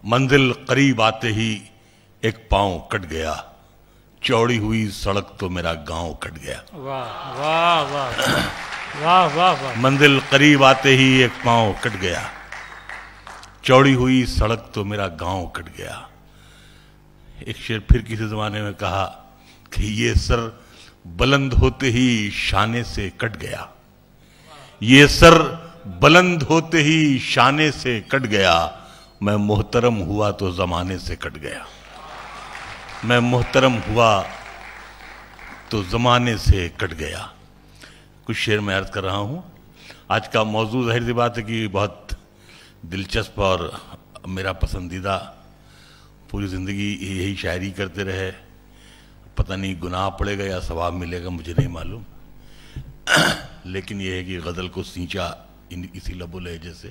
منزل قریب آتے ہی ایک پاؤں کٹ گیا، چوڑی ہوئی سڑک تو میرا گاؤں کٹ گیا۔ واہ واہ واہ واہ واہ واہ۔ منزل قریب آتے ہی ایک پاؤں کٹ گیا، چوڑی ہوئی سڑک تو میرا گاؤں کٹ گیا۔ ایک شعر پھر کسی زمانے میں کہا کہ یہ سر بلند ہوتے ہی شانے سے کٹ گیا، یہ سر بلند ہوتے ہی شانے سے کٹ گیا، میں محترم ہوا تو زمانے سے کٹ گیا، میں محترم ہوا تو زمانے سے کٹ گیا۔ کچھ شعر میں عرض کر رہا ہوں۔ آج کا موضوع ظاہر سی بات ہے کہ بہت دلچسپ اور میرا پسندیدہ، پوری زندگی یہی شاعری کرتے رہے، پتہ نہیں گناہ پڑے گا یا ثواب ملے گا مجھے نہیں معلوم، لیکن یہ ہے کہ غزل کو سینچا اسی لب و لہجے سے۔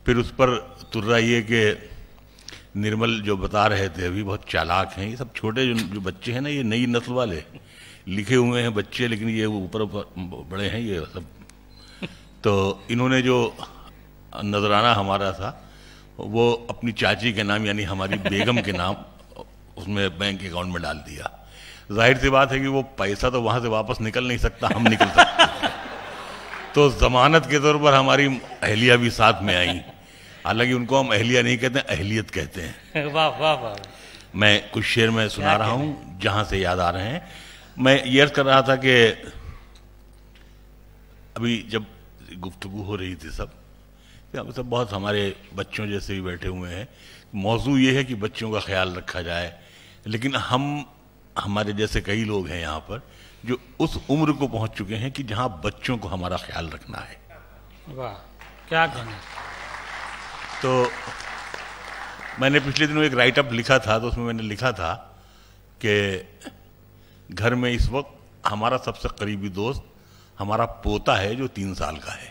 پھر اس پر ترا یہ کہ نرمل جو بتا رہے تھے ابھی بہت چالاک ہیں، یہ سب چھوٹے جو بچے ہیں نا، یہ نئی نسل والے لکھے ہوئے ہیں بچے، لیکن یہ اوپر بڑے ہیں یہ سب۔ تو انہوں نے جو نذرانہ ہمارا تھا وہ اپنی چاچی کے نام یعنی ہماری بیگم کے نام اس میں بینک اکاؤنٹ میں ڈال دیا۔ ظاہر سی بات ہے کہ وہ پیسہ تو وہاں سے واپس نکل نہیں سکتا، ہم نکل سکتے، تو ضمانت کے طور پر ہماری اہلیہ بھی ساتھ میں آئیں، حالانکہ ان کو ہم اہلیہ نہیں کہتے ہیں، اہلیت کہتے ہیں۔ واہ واہ واہ۔ میں کچھ شعر میں سنا رہا ہوں جہاں سے یاد آ رہے ہیں۔ میں یہ عرض کر رہا تھا کہ ابھی جب گفتگو ہو رہی تھی سب بہت ہمارے بچوں جیسے بھی بیٹھے ہوئے ہیں، موضوع یہ ہے کہ بچوں کا خیال رکھا جائے، لیکن ہمارے جیسے کئی لوگ ہیں یہاں پر جو اس عمر کو پہنچ چکے ہیں کہ جہاں بچوں کو ہمارا خیال رکھنا ہے۔ واہ کیا کہنا۔ تو میں نے پچھلے دنوں ایک رائٹ اپ لکھا تھا، تو اس میں نے لکھا تھا کہ گھر میں اس وقت ہمارا سب سے قریبی دوست ہمارا پوتا ہے جو 3 سال کا ہے،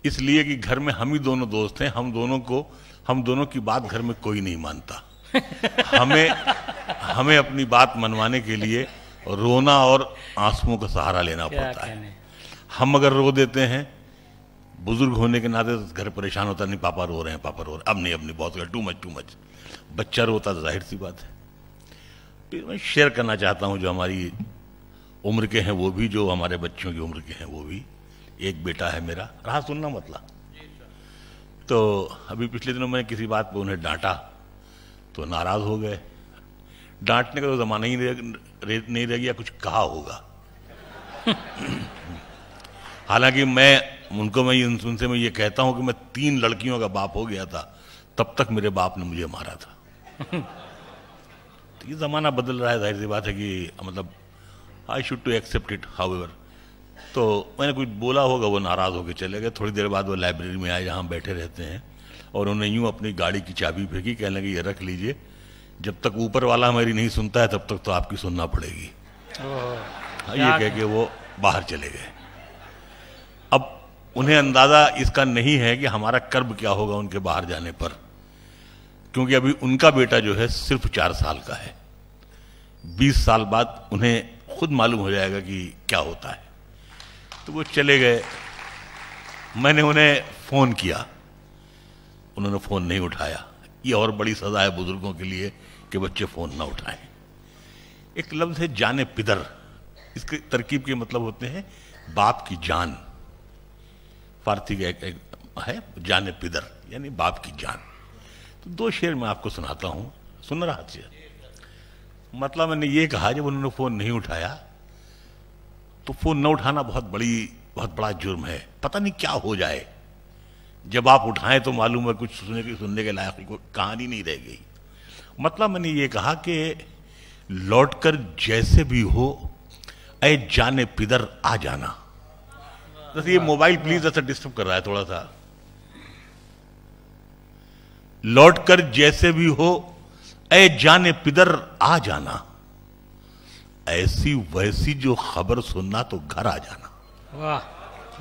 اس لیے کہ گھر میں ہم ہی دونوں دوست ہیں، ہم دونوں کی بات گھر میں کوئی نہیں مانتا، ہمیں اپنی بات منوانے کے لیے رونا اور آنسوؤں کا سہارا لینا پڑتا ہے۔ ہم اگر رو دیتے ہیں بزرگ ہونے کے ناطے گھر پریشان ہوتا، نہیں پاپا رو رہے ہیں، پاپا رو رہے ہیں، اب نہیں بہت ٹو مچ، بچہ روتا تو ظاہر سی بات ہے۔ پھر میں شیئر کرنا چاہتا ہوں جو ہماری عمر کے ہیں وہ بھی، جو ہمارے بچوں کی عمر کے ہیں وہ بھی۔ ایک بیٹا ہے میرا، رہا سننا مطلب۔ تو ابھی پچھلے دنوں میں کسی بات پہ انہیں ڈانٹا تو ناراض ہو گئے، ڈانٹنے کا تو زمانہ ہی نہیں رہ گیا، کچھ کہا ہوگا۔ حالانکہ میں ان سے یہ کہتا ہوں کہ میں 3 لڑکیوں کا باپ ہو گیا تھا، تب تک میرے باپ نے مجھے مارا تھا۔ یہ زمانہ بدل رہا ہے، ظاہر سی بات ہے کہ مطلب I should to accept it however۔ تو میں نے کچھ بولا ہوگا، وہ ناراض ہو کے چلے گئے۔ تھوڑی دیر بعد وہ لائبریری میں آئے جہاں بیٹھے رہتے ہیں، اور انہوں نے یوں اپنی گاڑی کی چابی پھینکی، کہنے لگے یہ رکھ لیجئے، جب تک اوپر والا ہماری نہیں سنتا ہے تب تک تو آپ کی سننا پڑے گی۔ یہ کہہ کے وہ باہر چلے گئے۔ اب انہیں اندازہ اس کا نہیں ہے کہ ہمارا کرب کیا ہوگا ان کے باہر جانے پر، کیونکہ ابھی ان کا بیٹا جو ہے صرف 4 سال کا ہے، 20 سال بعد انہیں خود معلوم ہو جائے گا کہ کیا ہوتا ہے۔ تو وہ چلے گئے، میں نے انہیں فون کیا، انہوں نے فون نہیں اٹھایا۔ یہ اور بڑی سزا ہے بزرگوں کے لیے کہ بچے فون نہ اٹھائیں۔ ایک لفظ ہے جان پدر، اس کی ترکیب کے مطلب ہوتے ہیں باپ کی جان، فارسی کا ایک ہے جان پدر یعنی باپ کی جان۔ تو 2 شعر میں آپ کو سناتا ہوں، سن رہا تھا۔ مطلب میں نے یہ کہا جب انہوں نے فون نہیں اٹھایا تو فون نہ اٹھانا بہت بڑا جرم ہے، پتہ نہیں کیا ہو جائے، جب آپ اٹھائیں تو معلوم ہے کچھ سننے کے لائق کوئی کہانی نہیں رہ گئی۔ مطلب میں نے یہ کہا کہ لوٹ کر جیسے بھی ہو اے جان پدر آ جانا۔ جیسے یہ موبائل پلیز ایسا ڈسٹرب کر رہا ہے تھوڑا سا۔ لوٹ کر جیسے بھی ہو اے جان پدر آ جانا، ایسی ویسی جو خبر سننا تو گھر آ جانا۔ واہ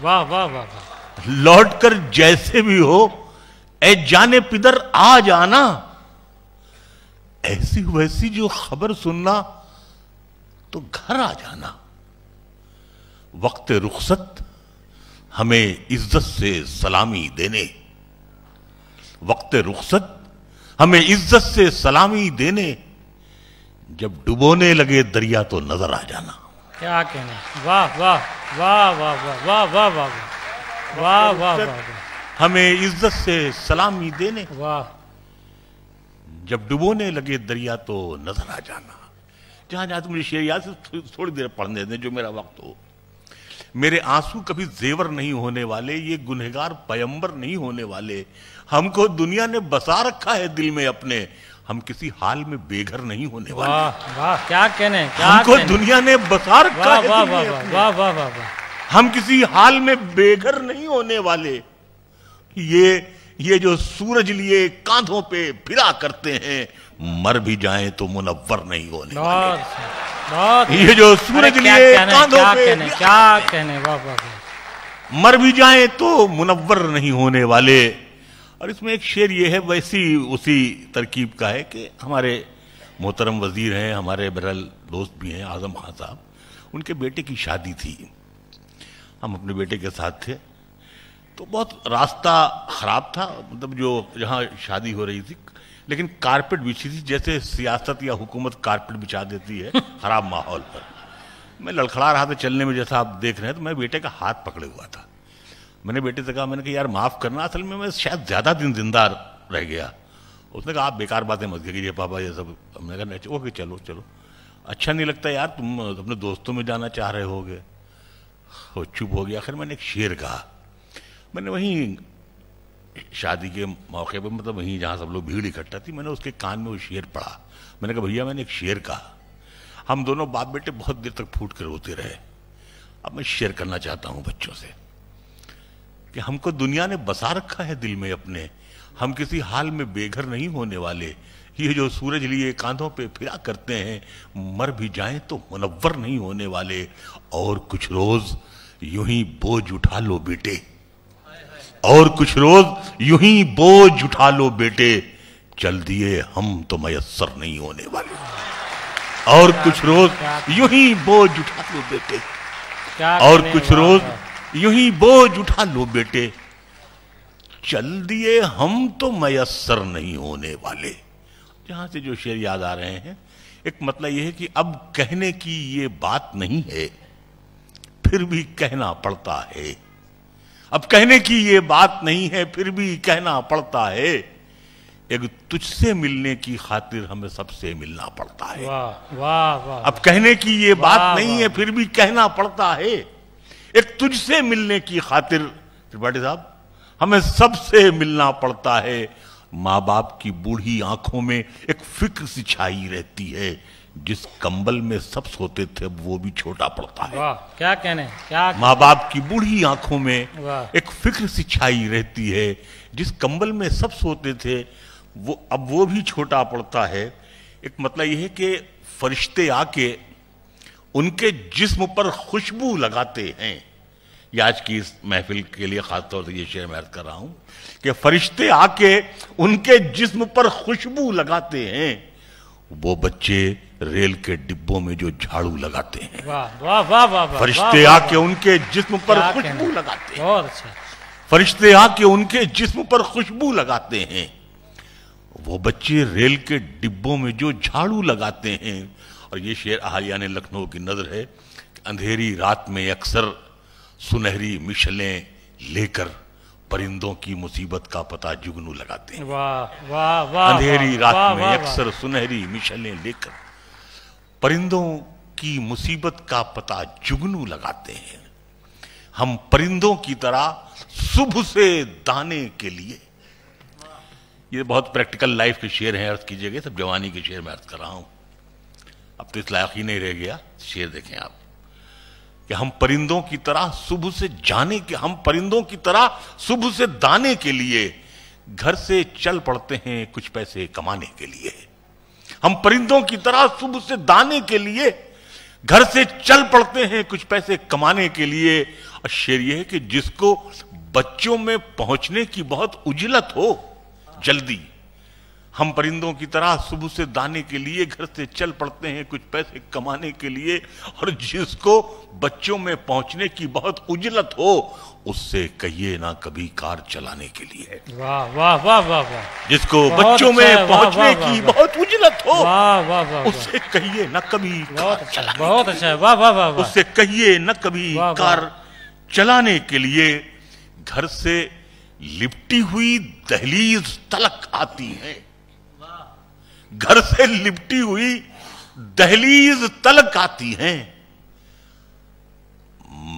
واہ واہ واہ۔ لوٹ کر جیسے بھی ہو اے جان پدر آ جانا، ایسی ویسی جو خبر سننا تو گھر آ جانا۔ وقت رخصت ہمیں عزت سے سلامی دینے، वक्त रुखसत हमें इज्जत से सलामी देने, जब डुबोने लगे दरिया तो नजर आ जाना। क्या कहने, वाह वाह वाह वाह वाह वाह वाह वाह वाह वाह वाह, हमें इज्जत से सलामी देने, वाह, जब डुबोने लगे दरिया तो नजर आ जाना। जहां जहां मुझे शेर याद से थोड़ी देर पढ़ने दें जो मेरा वक्त हो। मेरे आंसू कभी जेवर नहीं होने वाले, ये गुनहगार पैगंबर नहीं होने वाले। हमको दुनिया ने बसा रखा है दिल में अपने, हम किसी हाल में बेघर नहीं होने वाले। वाह वाह, क्या कहने, क्या हमको कहने, दुनिया ने बसा रखा वाह है वाह दिल में वाह अपने, वाह वाह वाह वाह, हम किसी हाल में बेघर नहीं होने वाले। ये जो सूरज लिए कांधों पे फिरा करते हैं, मर भी जाएं तो मुनव्वर नहीं होने वाले। बहुत, ये जो सूरज लिए कांधों पे क्या कहने, वाह वाह वाह, मर भी जाएं तो मुनव्वर नहीं होने वाले। और इसमें एक शेर ये है, वैसी उसी तरकीब का है कि हमारे मोहतरम वजीर हैं, हमारे बहरहाल दोस्त भी हैं आजम खान साहब, उनके बेटे की शादी थी, हम अपने बेटे के साथ थे। तो बहुत रास्ता खराब था, मतलब जो जहाँ शादी हो रही थी, लेकिन कारपेट बिछी थी, जैसे सियासत या हुकूमत कारपेट बिछा देती है खराब माहौल पर। मैं लड़खड़ा रहा था चलने में, जैसा आप देख रहे हैं, तो मैं बेटे का हाथ पकड़े हुआ था। मैंने बेटे से कहा, मैंने कहा यार माफ करना, असल में मैं शायद ज्यादा दिन जिंदा रह गया। उसने कहा आप बेकार बातें मत कीजिए पापा, ये सब। हमने कहा ओके चलो चलो, अच्छा नहीं लगता यार, तुम अपने दोस्तों में जाना चाह रहे होगे। वो चुप हो गया। आखिर मैंने एक शेर कहा, मैंने वहीं शादी के मौके पर, मतलब वहीं जहाँ सब लोग भीड़ इकट्ठा थी, मैंने उसके कान में वो शेर पढ़ा। मैंने कहा भैया मैंने एक शेर कहा। हम दोनों बाप बेटे बहुत देर तक फूट कर रोते रहे। अब मैं शेयर करना चाहता हूँ बच्चों से कि हमको दुनिया ने बसा रखा है दिल में अपने, हम किसी हाल में बेघर नहीं होने वाले। ये जो सूरज लिए कांधों पे फिरा करते हैं, मर भी जाएं तो मुनव्वर नहीं होने वाले। और कुछ रोज यूं ही बोझ उठा लो बेटे, और कुछ रोज यूं ही बोझ उठा लो बेटे, चल दिए हम तो मयस्सर नहीं होने वाले। और कुछ रोज यूं ही बोझ उठा लो बेटे, और कुछ रोज यूं ही बोझ उठा लो बेटे, चल दिए हम तो मयस्सर नहीं होने वाले। जहां से जो शेर याद आ रहे हैं, एक मतलब यह है कि अब कहने की ये बात नहीं है, फिर भी कहना पड़ता है। अब कहने की ये बात नहीं है, फिर भी कहना पड़ता है। एक तुझसे मिलने की खातिर हमें सबसे मिलना पड़ता है। वाह वाह वाह, अब कहने की ये बात नहीं है, फिर भी कहना पड़ता है। एक तुझसे मिलने की खातिर त्रिपाठी साहब हमें सबसे मिलना पड़ता है। माँ बाप की बूढ़ी आंखों में एक फिक्र सी छाई रहती है, जिस कंबल में सब सोते थे अब वो भी छोटा पड़ता है। वाह, क्या कहने, क्या माँ बाप की बूढ़ी आंखों में वाह, एक फिक्र सी छाई रहती है, जिस कंबल में सब सोते थे वो अब वो भी छोटा पड़ता है। एक मतलब यह है कि फरिश्ते आके उनके जिस्म पर खुशबू लगाते हैं। ये आज की इस महफिल के लिए खासतौर से ये शेर मैं अर्ज कर रहा हूं कि फरिश्ते आके उनके जिस्म पर खुशबू लगाते हैं, वो बच्चे रेल के डिब्बों में जो झाड़ू लगाते हैं। वाह वाह वाह वाह, फरिश्ते आके उनके जिस्म पर खुशबू लगाते हैं। बहुत अच्छा। फरिश्ते आके उनके जिस्म पर खुशबू लगाते हैं, वो बच्चे रेल के डिब्बों में जो झाड़ू लगाते हैं। और ये शेर अहालिया लखनऊ की नजर है, अंधेरी रात में अक्सर सुनहरी मिशलें लेकर परिंदों की मुसीबत का पता जुगनू लगाते हैं। वाह वाह वाह, अंधेरी रात में अक्सर सुनहरी मिशलें लेकर परिंदों की मुसीबत का पता जुगनू लगाते हैं। हम परिंदों की तरह सुबह से दाने के लिए। ये बहुत प्रैक्टिकल लाइफ के शेर हैं, अर्ज कीजिएगा, सब जवानी के शेर मैं अर्ज कर रहा हूं। अब तो इस लायक ही नहीं रह गया। शेर देखें आप कि हम परिंदों की तरह सुबह से जाने के, हम परिंदों की तरह सुबह से दाने के लिए घर से चल पड़ते हैं कुछ पैसे कमाने के लिए। हम परिंदों की तरह सुबह से दाने के लिए घर से चल पड़ते हैं कुछ पैसे कमाने के लिए। और शेर यह है कि जिसको बच्चों में पहुंचने की बहुत उजलत हो, जल्दी, हम परिंदों की तरह सुबह से दाने के लिए घर से चल पड़ते हैं कुछ पैसे कमाने के लिए, और जिसको बच्चों में पहुंचने की बहुत उजलत हो उससे कहिए ना कभी कार चलाने के लिए। वाह वाह वाह वाह वाह। जिसको बहुत बच्चों अच्छा में है, वाह, पहुंचने वाह, की वाह, बहुत उजलत हो वाह वाह वाह। उससे कहिए ना कभी बहुत कार अच्छा, चलाने बहुत अच्छा है, वाह वाह वाह वाह। उससे कहिए न कभी वाह, वाह। कार चलाने के लिए घर से लिपटी हुई दहलीज तलक आती है, घर से लिपटी हुई दहलीज तलक आती हैं।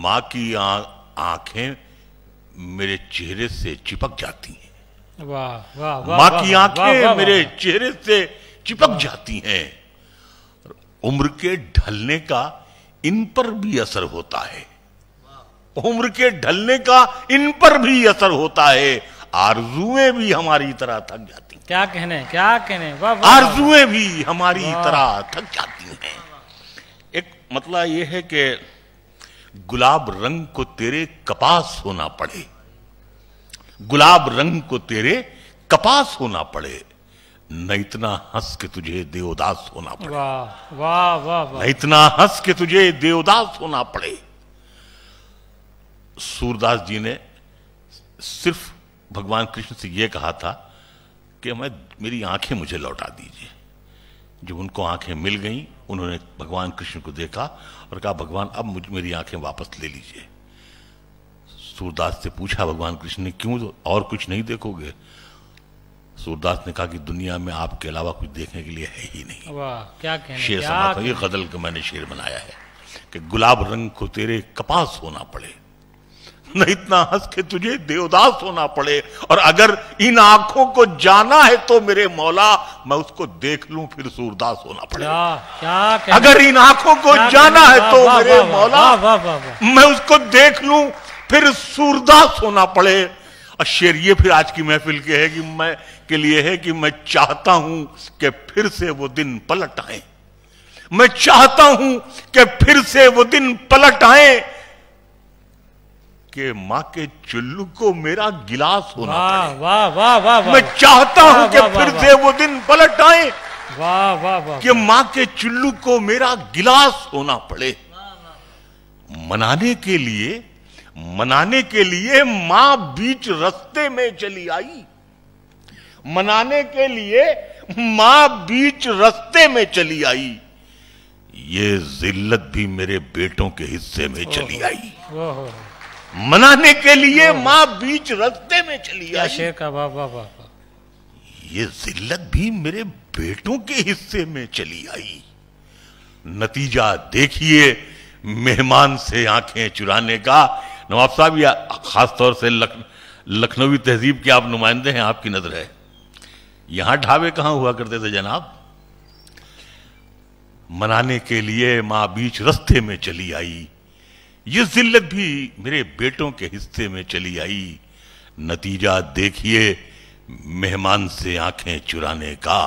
मां की आंखें मेरे चेहरे से चिपक जाती हैं, वाह वाह वाह। मां की वाह, आंखें वाह, वाह, मेरे वाह। चेहरे से चिपक जाती हैं। उम्र के ढलने का इन पर भी असर होता है, उम्र के ढलने का इन पर भी असर होता है। आरज़ुएं भी हमारी तरह थक जाती हैं, क्या कहने क्या कहने, वाह वाह। आरज़ुएं भी हमारी तरह थक जाती हैं। एक मतलब यह है कि गुलाब रंग को तेरे कपास होना पड़े, गुलाब रंग को तेरे कपास होना पड़े, न इतना हंस के तुझे देवदास होना पड़े, वाह वाह वाह वाह। न इतना हंस के तुझे देवदास होना पड़े। सूरदास जी ने सिर्फ भगवान कृष्ण से यह कहा था कि मेरी आंखें मुझे लौटा दीजिए। जब उनको आंखें मिल गईं, उन्होंने भगवान कृष्ण को देखा और कहा भगवान अब मेरी आंखें वापस ले लीजिए। सूरदास से पूछा भगवान कृष्ण ने क्यों, और कुछ नहीं देखोगे? सूरदास ने कहा कि दुनिया में आपके अलावा कुछ देखने के लिए है ही नहीं। वाह क्या कहने, शेर क्या समाता कहने। ये गजल का मैंने शेर बनाया है कि गुलाब रंग को तेरे कपास होना पड़े, न इतना हंस के तुझे देवदास होना पड़े, और अगर इन आंखों को जाना है तो मेरे मौला मैं उसको देख लूं फिर सूरदास होना पड़े। क्या कहने, अगर इन आंखों को क्या जाना कहने, है तो वाह, मेरे वाह, मौला वाह, वाह, वाह, वाह। मैं उसको देख लूं फिर सूरदास होना पड़े। और शेर ये फिर आज की महफिल के है कि मैं के लिए है कि मैं चाहता हूं कि फिर से वो दिन पलट आए, मैं चाहता हूं कि फिर से वो दिन पलट आए कि मां के चुल्लू को मेरा गिलास होना वाह पड़े। वाह वाह वाह वाह। मैं चाहता वाह, हूं कि वाह, फिर वाह, से वो दिन पलट आए वाह वाह वाह। कि मां के चुल्लू को मेरा गिलास होना पड़े। मनाने के लिए मां बीच रास्ते में चली आई, मनाने के लिए मां बीच रास्ते में चली आई। ये जिल्लत भी मेरे बेटों के हिस्से में चली आई, ओहो, मनाने के लिए मां बीच रास्ते में चली क्या आई। शेर का, वाह वाह वाह वाह। ये जिल्लत भी मेरे बेटों के हिस्से में चली आई। नतीजा देखिए मेहमान से आंखें चुराने का। नवाब साहब या खास तौर से लखनवी तहजीब के आप नुमाइंदे हैं, आपकी नजर है, यहां ढाबे कहां हुआ करते थे जनाब? मनाने के लिए मां बीच रास्ते में चली आई, ये जिल्लत भी मेरे बेटों के हिस्से में चली आई। नतीजा देखिए मेहमान से आंखें चुराने का,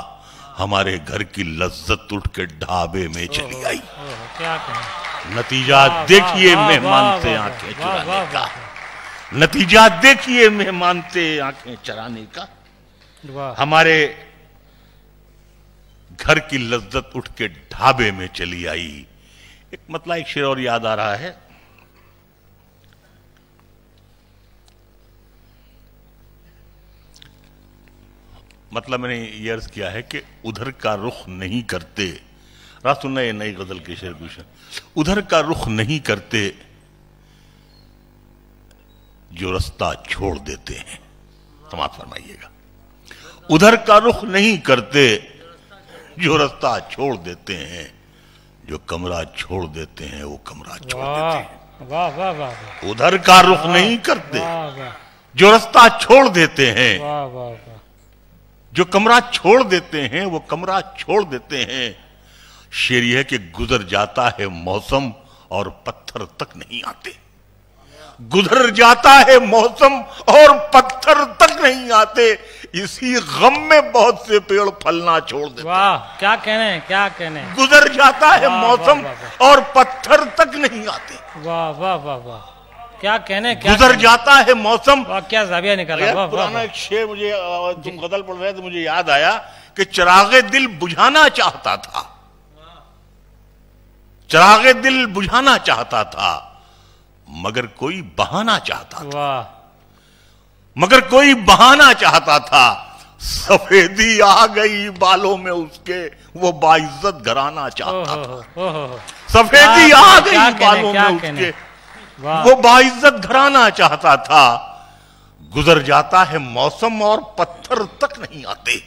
हमारे घर की लज्जत उठ के ढाबे में चली आई। क्या कहने, नतीजा वाह, देखिए वाह, मेहमान वाह, से वाह, आंखें वाह, चुराने वाह, का, वाह। नतीजा देखिए मेहमान से आंखें चुराने का, वाह हमारे घर की लज्जत उठ के ढाबे में चली आई। एक मतलब एक शेर और याद आ रहा है, मतलब मैंने ये अर्ज किया है कि उधर का रुख नहीं करते, रात सुनना ये नई गजल के शेर पूछे, उधर का रुख नहीं करते जो रास्ता छोड़ देते हैं। समाप्त फरमाइएगा, उधर का रुख नहीं करते जो रास्ता छोड़ देते हैं, जो कमरा छोड़ देते हैं वो कमरा छोड़ देते हैं। वाह वाह वाह। उधर का रुख नहीं करते वाह वाह जो रास्ता छोड़ देते हैं, वाह वाह वाह। जो कमरा छोड़ देते हैं वो कमरा छोड़ देते हैं। शेर यह है कि गुजर जाता है मौसम और पत्थर तक नहीं आते, गुजर जाता है मौसम और पत्थर तक नहीं आते, इसी गम में बहुत से पेड़ फलना छोड़ देते। वाह क्या कहने, क्या कहने, गुजर जाता है वाह, मौसम वाह, वाह, और पत्थर तक नहीं आते। वाह वाह वाह वाह। کیا کہنے، کیا گزر جاتا ہے موسم. کیا زاویہ نکالا. پرانا ایک شعر مجھے، تم غزل پڑھ رہے تو مجھے یاد آیا کہ چراغ دل بجھانا چاہتا تھا، چراغ دل بجھانا چاہتا تھا، مگر کوئی بہانا چاہتا تھا، مگر کوئی بہانا چاہتا تھا. سفیدی آ گئی بالوں میں اس کے، وہ باعزت گھرانا چاہتا تھا. سفیدی آ گئی بالوں میں اس کے، وہ باعزت گھرانا چاہتا تھا. گزر جاتا ہے موسم اور پتھر تک نہیں آتے.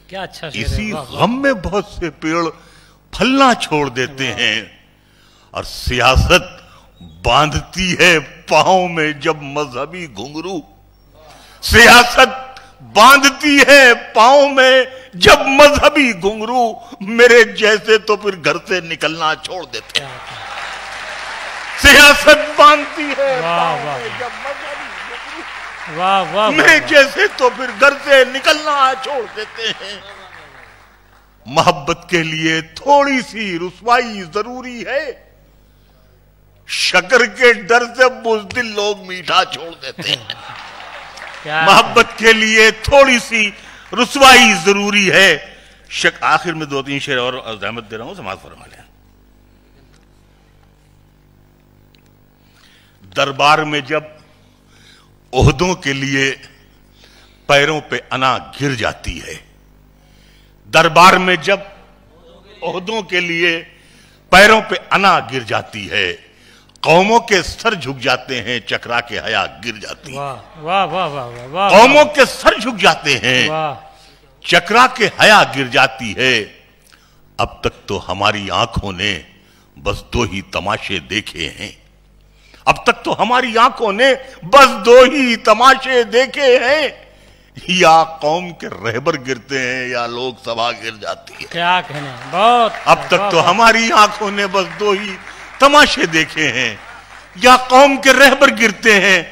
کیا اچھا. اسی غم میں بہت سے پیڑ پھلنا چھوڑ دیتے ہیں، اور سیاست باندھتی ہے پاؤں میں جب مذہبی گھنگرو. سیاست باندھتی ہے پاؤں میں جب مذہبی گھنگرو. میرے جیسے تو پھر گھر سے نکلنا چھوڑ دیتے ہیں. سیاست باندھتی ہے پاؤں میں جب مذہبی گھنگرو، میرے جیسے تو پھر گھر سے نکلنا چھوڑ دیتے ہیں. محبت کے لیے تھوڑی سی رسوائی ضروری ہے، شکر کے ڈر سے بزدل لوگ میٹھا چھوڑ دیتے ہیں. محبت کے لیے تھوڑی سی رسوائی ضروری ہے. آخر میں 2-3 شعر اور زحمت دے رہا ہوں، سماعت فرما لیں. دربار میں جب عہدوں کے لیے پیروں پہ انا گر جاتی ہے، دربار میں جب عہدوں کے لیے پیروں پہ انا گر جاتی ہے، قوموں کے سر جھک جاتے ہیں، چکرا کے حیا گر جاتی ہے. قوموں کے سر جھک جاتے ہیں، چکرا کے حیا گر جاتی ہے. اب تک تو ہماری آنکھوں نے بس 2 ہی تماشے دیکھے ہیں، اب تک تو ہماری آنکھوں نے بس 2 ہی تماشے دیکھے ہیں. یا قوم کے رہبر گرتے ہیں یا لوک سبھا گر جاتی ہے. کیا کہنے، بہت. اب تک تو ہماری آنکھوں نے بس 2 ہی تماشے دیکھے ہیں، یا قوم کے رہبر گرتے ہیں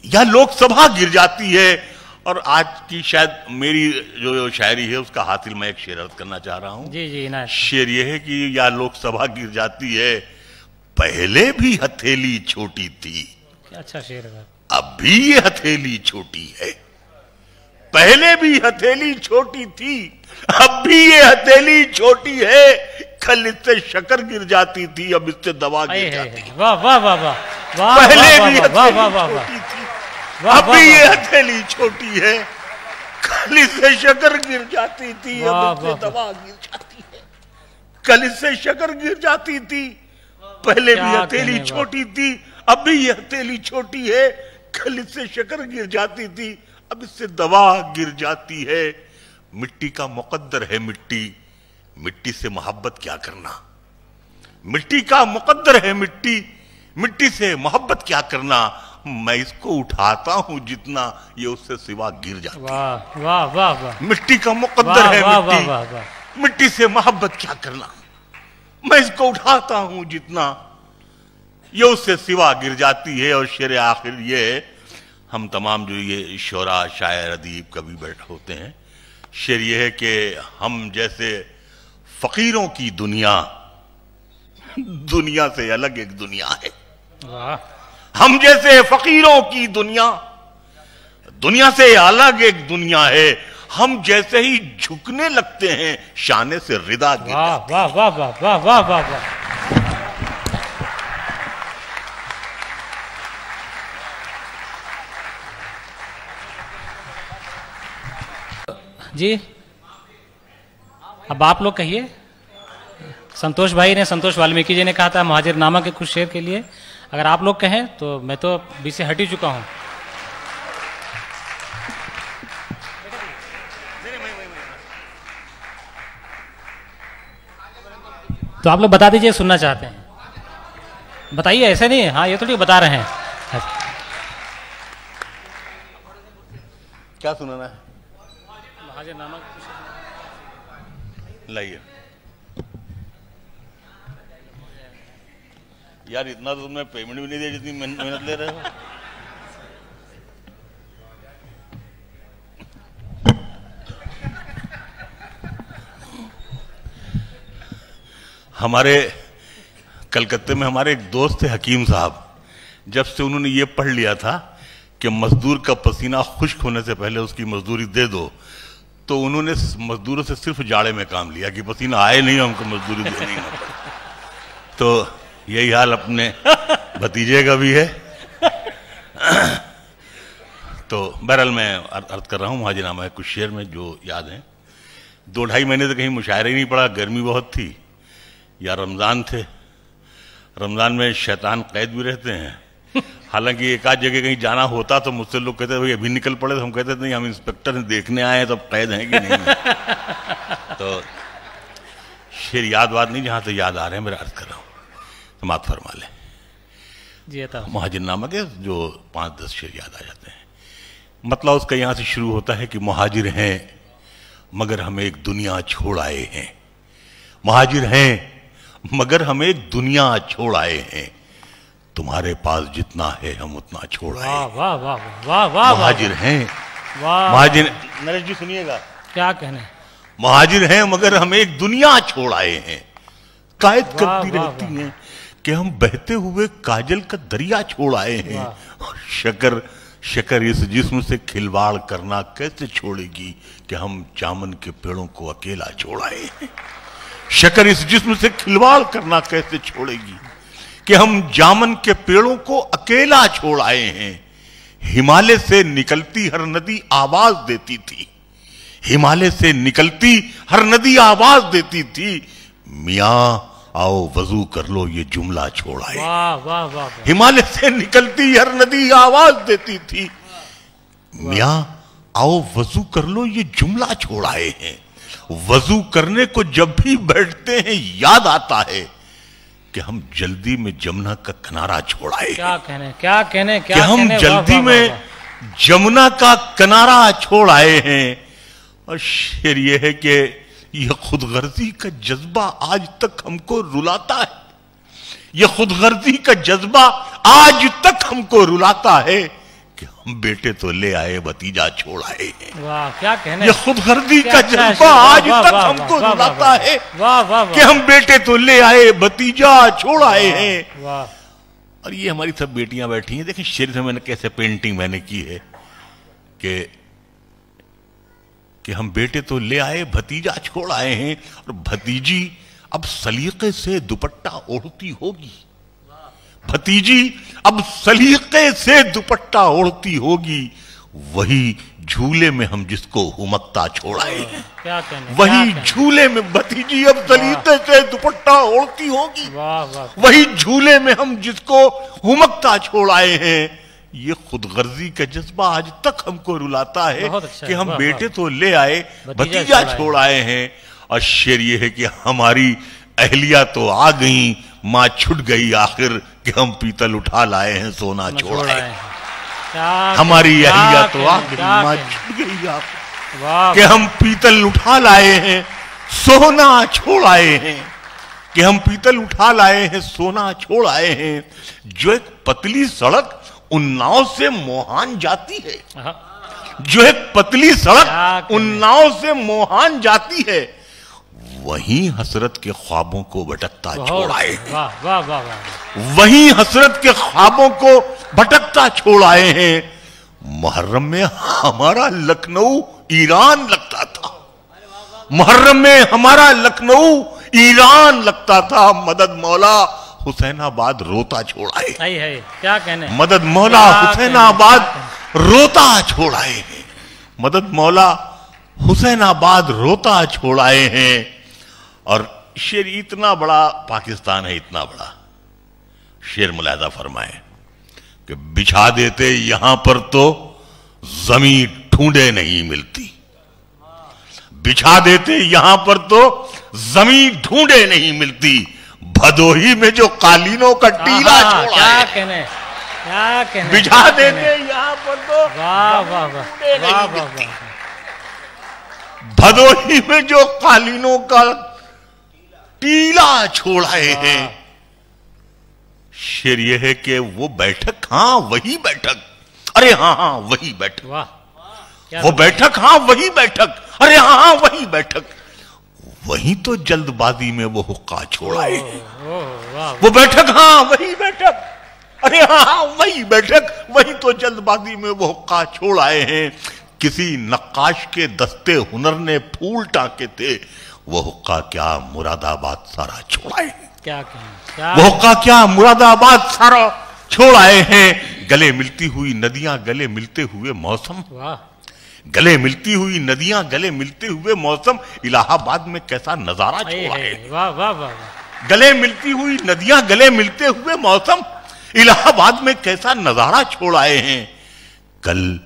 یا لوک سبھا گر جاتی ہے. اور آج کی شاید میری جو شاعری ہے اس کا حاصل میں ایک شعر عرض کرنا چاہ رہا ہوں. جی شعر یہ ہے کہ یا لوک سبھا گر جاتی ہے، پہلے بھی ہتھیلی چھوٹی تھی، اچھا شعر ہے، اب بھی یہ ہتھیلی چھوٹی ہے. پہلے بھی ہتھیلی چھوٹی تھی، اب بھی یہ ہتھیلی چھوٹی ہے. کل اس سے شکر گر جاتی تھی، اب اس سے دوا گر جاتی ہے. پہلے بھی ہتھیلی چھوٹی تھی، اب بھی یہ ہتھیلی چھوٹی ہے. کل اس سے شکر گر جاتی تھی، اب اس سے دوا گر جاتی ہے. کل اس سے شکر گر جاتی تھی، پہلے بھی ہتھیلی چھوٹی تھی، اب بھی یہ ہتھیلی چھوٹی ہے. کل اس سے شکر گر جاتی تھی، اب اس سے دوا گر جاتی ہے. مٹی کا مقدر ہے مٹی، مٹی سے محبت کیا کرنا. مٹی کا مقدر ہے مٹی، مٹی سے محبت کیا کرنا. میں اس کو اٹھاتا ہوں جتنا، یہ اس سے سوا گر جاتی ہے. مٹی کا مقدر ہے مٹی، مٹی سے محبت کیا کرنا. میں اس کو اٹھاتا ہوں جتنا، یہ اس سے سوا گر جاتی ہے. اور شعر آخر یہ ہے، ہم تمام جو یہ شعراء، شاعر، ادیب کبھی بیٹھے ہوتے ہیں، شعر یہ ہے کہ ہم جیسے فقیروں کی دنیا، دنیا سے الگ ایک دنیا ہے. ہم جیسے فقیروں کی دنیا، دنیا سے الگ ایک دنیا ہے. ہم جیسے ہی جھکنے لگتے ہیں، شانے سے ردا گر جاتی ہے. واہ واہ واہ واہ واہ واہ. جی اب آپ لوگ کہیے. سنتوش بھائی نے، سنتوش والمیکی جی نے کہا تھا مہاجر نامہ کے کچھ شعر کے لیے. اگر آپ لوگ کہیں تو میں تو بیچ سے ہٹ ہی چکا ہوں. تو آپ لوگ بتا دیجئے سننا چاہتے ہیں. بتائیے، ایسے نہیں ہے. ہاں یہ تو ٹھیک بتا رہے ہیں. کیا سنانا ہے؟ مہاجر نامہ لائیے. یار اتنا تو تم نے پیمنٹ بھی نہیں دیا جتنی محنت لے رہے ہو. ہمارے کلکتے میں ہمارے ایک دوست تھے حکیم صاحب. جب سے انہوں نے یہ پڑھ لیا تھا کہ مزدور کا پسینہ خشک ہونے سے پہلے اس کی مزدوری دے دو، تو انہوں نے مزدوروں سے صرف جاڑے میں کام لیا کہ پسینہ آئے نہیں ہم کو مزدوری دینی نہ پڑے۔ تو یہی حال اپنے بھتیجے کا بھی ہے۔ تو بہرحال میں عرض کر رہا ہوں مہاجر نامہ ہے کچھ شعر میں جو یاد ہیں۔ 2-2.5 مہینے سے کہیں مشاعرہ ہی نہیں پڑا، گرمی بہت تھی یا رمضان تھے۔ رمضان میں شیطان قید بھی رہتے ہیں، حالانکہ ایک آدھ جگہ کہیں جانا ہوتا تو مجھ سے لوگ کہتے ہیں بھئی ابھی نکل پڑے، تو ہم کہتے نہیں ہم انسپیکٹر ہیں دیکھنے آئے ہیں تو اب قید ہیں کہ نہیں۔ تو شعر یاد واد نہیں، جہاں سے یاد آ رہے ہیں میرا عرض کر رہا ہوں، سماعت فرما لیں۔ جی عطا مہاجر نامہ کے جو 5-10 شعر یاد آ جاتے ہیں۔ مطلب اس کا یہاں سے شروع ہوتا ہے کہ مہاجر ہیں مگر ہم ایک دنیا چھوڑ آئے ہیں، مہاجر ہیں مگر ہم ایک دنیا چھوڑ آئے ہیں، تمہارے پاس جتنا ہے ہم اتنا چھوڑ آئے ہیں۔ واہ واہ واہ واہ، مہاجر ہیں، مہاجر نریش جی سنیے گا، کیا کہنے، مہاجر ہیں مگر ہم ایک دنیا چھوڑ آئے ہیں، قائد کرتی رہتی ہیں کہ ہم بہتے ہوئے کاجل کا دریا چھوڑ آئے ہیں، شکر اس جسم سے کھلواڑ کرنا کیسے چھوڑے گی کہ ہم چامن کے پیڑوں کو اکیلا چھوڑ آئے ہیں، شکر اس جسم سے کھلواڑ کرنا کیسے چھوڑے گی کہ ہم جامن کے پیڑوں کو اکیلا چھوڑ آئے ہیں، ہمالیہ سے نکلتی ہر ندی آواز دیتی تھی، ہمالیہ سے نکلتی ہر ندی آواز دیتی تھی، میاں آؤ وضو کر لو یہ جملہ چھوڑ آئے، ہمالیہ سے نکلتی ہر ندی آواز دیتی تھی، میاں آؤ وضو کر لو یہ جملہ چھوڑ آئے ہیں، وضو کرنے کو جب بھی بیٹھتے ہیں یاد آتا ہے کہ ہم جلدی میں جمنا کا کنارہ چھوڑ آئے ہیں، کہ ہم جلدی میں جمنا کا کنارہ چھوڑ آئے ہیں۔ اور شعر یہ ہے کہ یہ خود غرضی کا جذبہ آج تک ہم کو رلاتا ہے، یہ خود غرضی کا جذبہ آج تک ہم کو رلاتا ہے کہ ہم بیٹے تو لے آئے بھتیجا چھوڑ آئے ہیں، یہ خود غرضی کا جذبہ آج تک ہم کو رلاتا ہے کہ ہم بیٹے تو لے آئے بھتیجا چھوڑ آئے ہیں۔ اور یہ ہماری سب بیٹیاں بیٹھی ہیں، دیکھیں شعر سے میں نے کیسے پینٹنگ میں نے کی ہے کہ ہم بیٹے تو لے آئے بھتیجا چھوڑ آئے ہیں، اور بھتیجی اب سلیقے سے دوپٹہ اوڑھتی ہوگی، بھتیجی اب سلیقے سے دوپٹہ اوڑھتی ہوگی، وہی جھولے میں ہم جس کو ہمکتا چھوڑ آئے ہیں، وہی جھولے میں بھتیجی اب سلیقے سے دوپٹہ اوڑھتی ہوگی، وہی جھولے میں ہم جس کو ہمکتا چھوڑ آئے ہیں۔ یہ خود غرضی کا جذبہ آج تک ہم کو رلاتا ہے کہ ہم بیٹے تو لے آئے بھتیجا چھوڑ آئے ہیں۔ اور شعر یہ ہے کہ ہماری اہلیہ تو آ گئیں ماں چھٹ گئی آخر کہ ہم پیتل اٹھا لائے ہیں سونا چھوڑ آئے ہیں، ہماری اہلیہ تو آ گئی ماں چھٹ گئی آخر کہ ہم پیتل اٹھا لائے ہیں سونا چھوڑ آئے ہیں، کہ ہم پیتل اٹھا لائے ہیں سونا چھوڑ آئے ہیں۔ جو ایک پتلی سڑک اناؤ سے موہان جاتی ہے، جو ایک پتلی سڑک اناؤ سے موہان جاتی ہے، وہیں حسرت کے خوابوں کو بھٹکتا چھوڑ آئے ہیں، وہیں حسرت کے خوابوں کو بھٹکتا چھوڑ آئے ہیں۔ محرم میں ہمارا لکھنؤ ایران لگتا تھا، محرم میں ہمارا لکھنؤ ایران لگتا تھا، مدد مولا حسین آباد روتا چھوڑ آئے، مدد مولا حسین آباد روتا چھوڑ آئے ہیں، مدد مولا حسین آباد روتا چھوڑ آئے ہیں۔ اور شعر اتنا بڑا پاکستان ہے، اتنا بڑا شعر ملاحظہ فرمائیں کہ بچھا دیتے یہاں پر تو زمین ڈھونڈے نہیں ملتی، بچھا دیتے یہاں پر تو زمین ڈھونڈے نہیں ملتی، بھدوہی میں جو قالینوں کا ٹیلا چھوڑا ہے، بچھا دیتے یہاں پر تو بھدوہی میں جو قالینوں کا ٹیلا چھوڑائے ہیں۔ شعر یہ ہے کہ وہ بیٹھک ہاں وہی بیٹھک، ارے ہاں وہی بیٹھک، وہ بیٹھک ہاں وہی بیٹھک، ارے ہاں وہی بیٹھک، وہیں تو جلد بازی میں وہ حقہ چھوڑائے ہیں، وہ بیٹھک ہاں وہی بیٹھک، अरे हाँ वही बैठक, वही तो जल्दबाजी में वो हुक्का छोड़ आए हैं। किसी नक्काश के दस्ते हुनर ने फूल टांके थे, वो हुक्का क्या मुरादाबाद सारा छोड़ आए हैं। क्या कहें, वो हुक्का क्या मुरादाबाद सारा छोड़ आए हैं। गले मिलती हुई नदियां, गले मिलते हुए मौसम, वाह, गले मिलती हुई नदियां, गले मिलते हुए मौसम, इलाहाबाद में कैसा नजारा छोड़ आए हैं। वाह वाह वाह, गले मिलती हुई नदियां, गले मिलते हुए मौसम, इलाहाबाद में कैसा नजारा छोड़ आए हैं। कल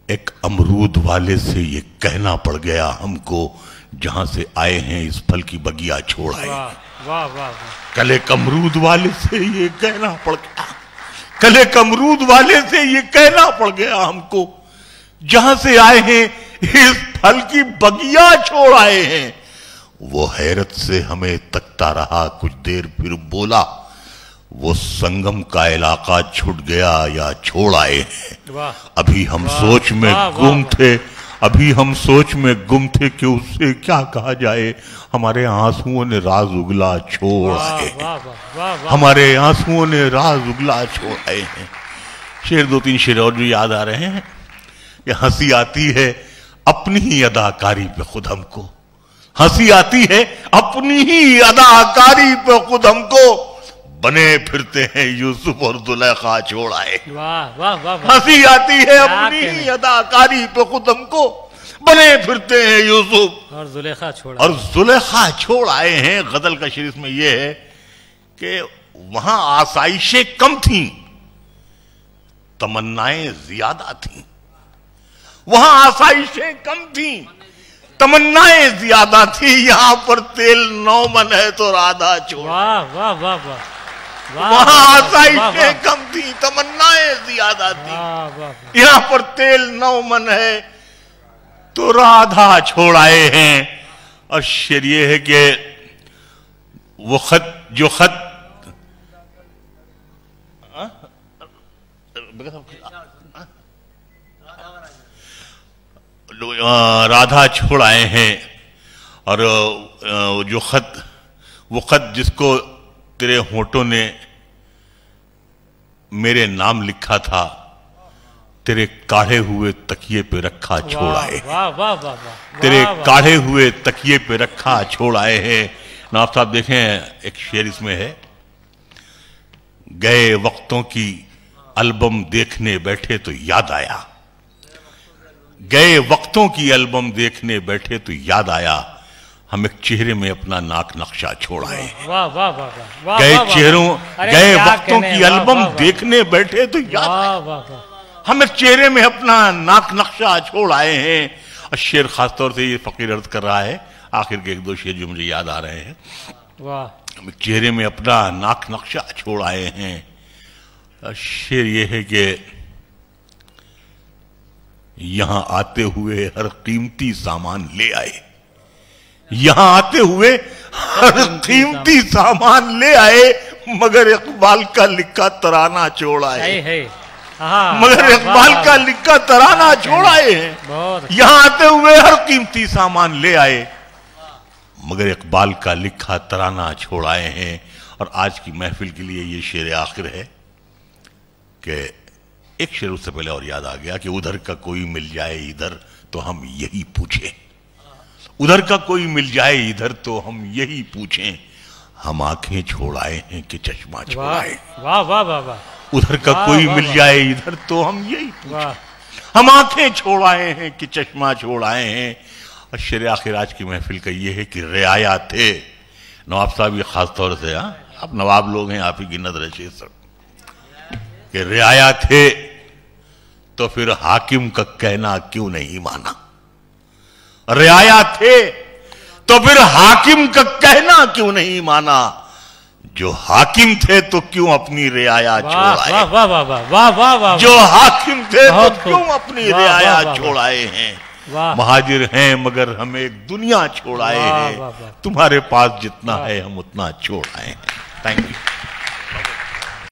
एक अमरूद वाले से ये कहना पड़ गया हमको, जहां से आए हैं इस फल की बगिया छोड़ आए। वाह वाह वाह, कल एक अमरूद वाले से ये कहना पड़ गया, कल एक अमरूद वाले से ये कहना पड़ गया हमको, जहां से आए हैं इस फल की बगिया छोड़ आए हैं। वो हैरत से हमें तकता रहा कुछ देर, फिर बोला, वो संगम का इलाका छूट गया या छोड़ आए हैं। अभी हम सोच में गुम थे, अभी हम सोच में गुम थे कि उससे क्या कहा जाए। हमारे आंसुओं ने राज उगला छोड़ आए, हमारे आंसुओं ने राज उगला छोड़ आए हैं। शेर, दो तीन शेर और जो याद आ रहे हैं। ये हंसी आती है अपनी ही अदाकारी पे खुद हमको, हंसी आती है अपनी ही अदाकारी पे खुद हमको, बने फिरते हैं यूसुफ और जुलेखा छोड़ आए। वाह वाह वाह, हंसी आती है अपनी ही अदाकारी पे खुद हमको, बने फिरते हैं यूसुफ और जुलेखा छोड़ आए हैं। गजल का शेर इसमें यह है कि वहां आसाइशें कम थीं, तमन्नाएं ज्यादा थीं। वहां आसाइशें कम थीं, तमन्नाएं ज्यादा थी। यहां पर तेल 9 मन है तो राधा छोड़। वाह वाह वाह वाह, वहां आसाइशें कम थी, तमन्नाएं ज्यादा थी। यहां पर तेल 9 मन है तो राधा छोड़ आए हैं। और शेर ये है कि वो खत, जो खत राधा छोड़ आए हैं। और जो खत, वो खत जिसको तेरे होठों ने मेरे नाम लिखा था, तेरे काढ़े हुए तकिए पे रखा छोड़ आए। वाह वाह वाह, तेरे काढ़े हुए तकिए पे रखा छोड़ आए हैं। नवाब साहब देखें, एक शेर इसमें है, गए वक्तों की एल्बम देखने बैठे तो याद आया, गए वक्तों की एल्बम देखने बैठे तो याद आया, हम एक चेहरे में अपना नाक नक्शा छोड़ आए। वाह वाह वाह, गए चेहरों, गए वक्तों की एल्बम देखने बैठे तो याद आया, हम एक चेहरे में अपना नाक नक्शा छोड़ आए हैं। और शेर खासतौर से ये फकीर अर्ज कर रहा है, आखिर के 1-2 शेर जो मुझे याद आ रहे हैं। वाह, हम एक चेहरे में अपना नाक नक्शा छोड़ आए हैं। शेर ये है कि यहां आते हुए हर कीमती सामान ले आए, यहां आते हुए हर कीमती सामान ले आए, मगर इकबाल का लिखा तराना छोड़ आए, मगर इकबाल का लिखा तराना छोड़ आए हैं। यहां आते हुए हर कीमती सामान ले आए, मगर इकबाल का लिखा तराना छोड़ आए हैं। और आज की महफिल के लिए ये शेर आखिर है कि एक शेर उससे पहले और याद आ गया कि उधर का कोई मिल जाए इधर तो हम यही पूछें, उधर का कोई मिल जाए इधर तो हम यही पूछें, हम आंखें छोड़ आए हैं कि चश्मा छोड़ आए। वाह वाह वाह वाह, उधर का कोई मिल जाए इधर तो हम यही पूछें, हम आंखें छोड़ आए हैं कि चश्मा छोड़ आए हैं। और शेर आखिर आज की महफिल का ये है कि रियाया थे। नवाब साहब ये खास तौर से, आप नवाब लोग हैं, आप ही की नजर है सब, कि रियाया थे तो फिर हाकिम का कहना क्यों नहीं माना, रियाया थे तो फिर हाकिम का कहना क्यों नहीं माना, जो हाकिम थे तो क्यों अपनी रियाया छोड़ आए। वाह वाह वाह वाह वाह वाह, जो हाकिम थे तो क्यों अपनी रियाया छोड़ आए हैं। महाजिर हैं मगर हम एक दुनिया छोड़ आए हैं, तुम्हारे पास जितना है हम उतना छोड़ आए हैं। Thank you.